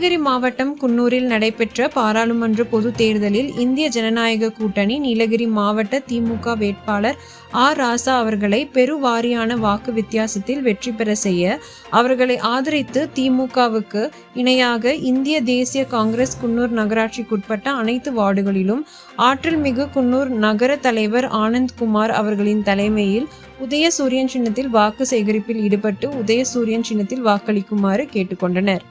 நீலகிரி மாவட்டம் குன்னூரில் நடைபெற்ற பாராளுமன்ற பொதுத் தேர்தலில் இந்திய ஜனநாயக கூட்டணி நீலகிரி மாவட்ட திமுக வேட்பாளர் ராசா அவர்களை பெருவாரியான வாக்கு வித்தியாசத்தில் வெற்றி பெற செய்ய அவர்களை ஆதரித்து திமுகவுக்கு இணையாக இந்திய தேசிய காங்கிரஸ் குன்னூர் நகராட்சிக்குட்பட்ட அனைத்து வார்டுகளிலும் ஆற்றல் மிகு குன்னூர் நகர தலைவர் ஆனந்த்குமார் அவர்களின் தலைமையில் உதயசூரியன் சின்னத்தில் வாக்கு சேகரிப்பில் ஈடுபட்டு உதயசூரியன் சின்னத்தில் வாக்களிக்குமாறு கேட்டுக்கொண்டனர்.